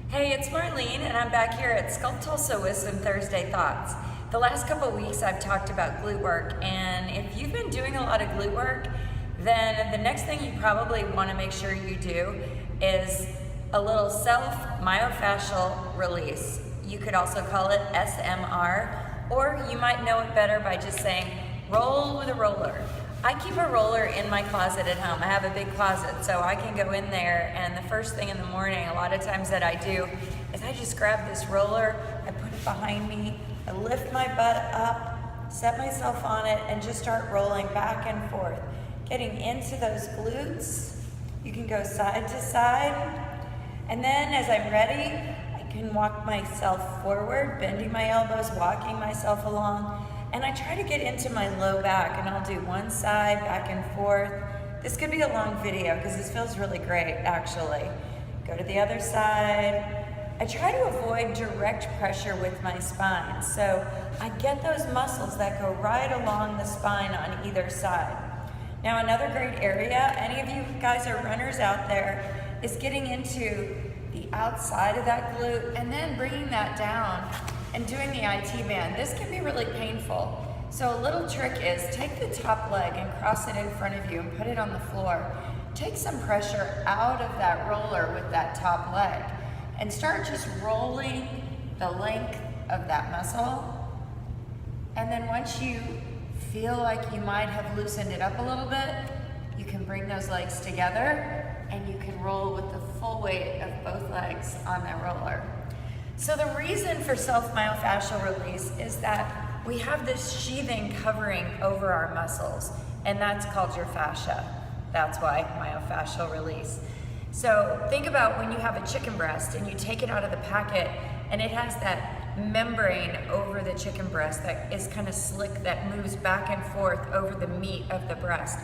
Hey, it's Marlene, and I'm back here at Sculpt Tulsa with some Thursday Thoughts. The last couple weeks I've talked about glute work, and if you've been doing a lot of glute work, then the next thing you probably want to make sure you do is a little self-myofascial release. You could also call it SMR, or you might know it better by just saying roll with a roller. I keep a roller in my closet at home. I have a big closet, so I can go in there, and the first thing in the morning, a lot of times that I do, is I just grab this roller, I put it behind me, I lift my butt up, set myself on it, and just start rolling back and forth, getting into those glutes. You can go side to side, and then as I'm ready, I can walk myself forward, bending my elbows, walking myself along, and I try to get into my low back, and I'll do one side, back and forth. This could be a long video because this feels really great, actually. Go to the other side. I try to avoid direct pressure with my spine, so I get those muscles that go right along the spine on either side. Now, another great area, any of you guys are runners out there, is getting into the outside of that glute and then bringing that down and doing the IT band. This can be really painful. So a little trick is take the top leg and cross it in front of you and put it on the floor. Take some pressure out of that roller with that top leg and start just rolling the length of that muscle. And then once you feel like you might have loosened it up a little bit, you can bring those legs together and you can roll with the full weight of both legs on that roller. So the reason for self-myofascial release is that we have this sheathing covering over our muscles, and that's called your fascia. That's why myofascial release. So think about when you have a chicken breast and you take it out of the packet and it has that membrane over the chicken breast that is kind of slick, that moves back and forth over the meat of the breast.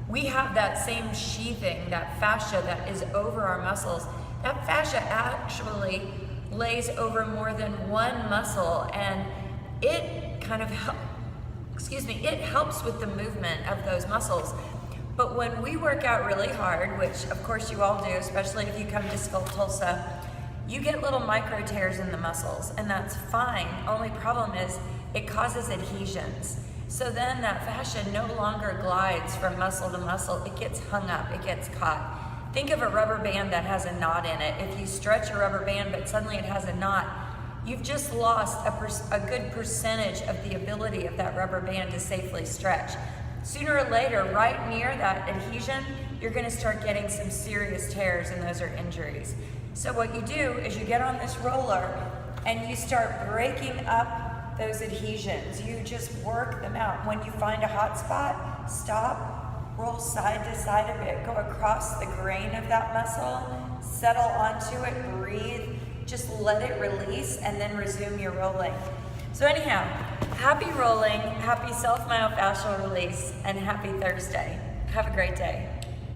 We have that same sheathing, that fascia that is over our muscles. That fascia actually lays over more than one muscle, and it kind of it helps with the movement of those muscles. But when we work out really hard, which of course you all do, especially if you come to Sculpt Tulsa, you get little micro tears in the muscles, and that's fine. Only problem is it causes adhesions. So then that fascia no longer glides from muscle to muscle. It gets hung up, it gets caught. Think of a rubber band that has a knot in it. If you stretch a rubber band but suddenly it has a knot, you've just lost a good percentage of the ability of that rubber band to safely stretch. Sooner or later, right near that adhesion, you're gonna start getting some serious tears, and those are injuries. So what you do is you get on this roller and you start breaking up those adhesions. You just work them out. When you find a hot spot, stop, roll side to side a bit, go across the grain of that muscle, settle onto it, breathe, just let it release, and then resume your rolling. So anyhow, happy rolling, happy self-myofascial release, and happy Thursday. Have a great day.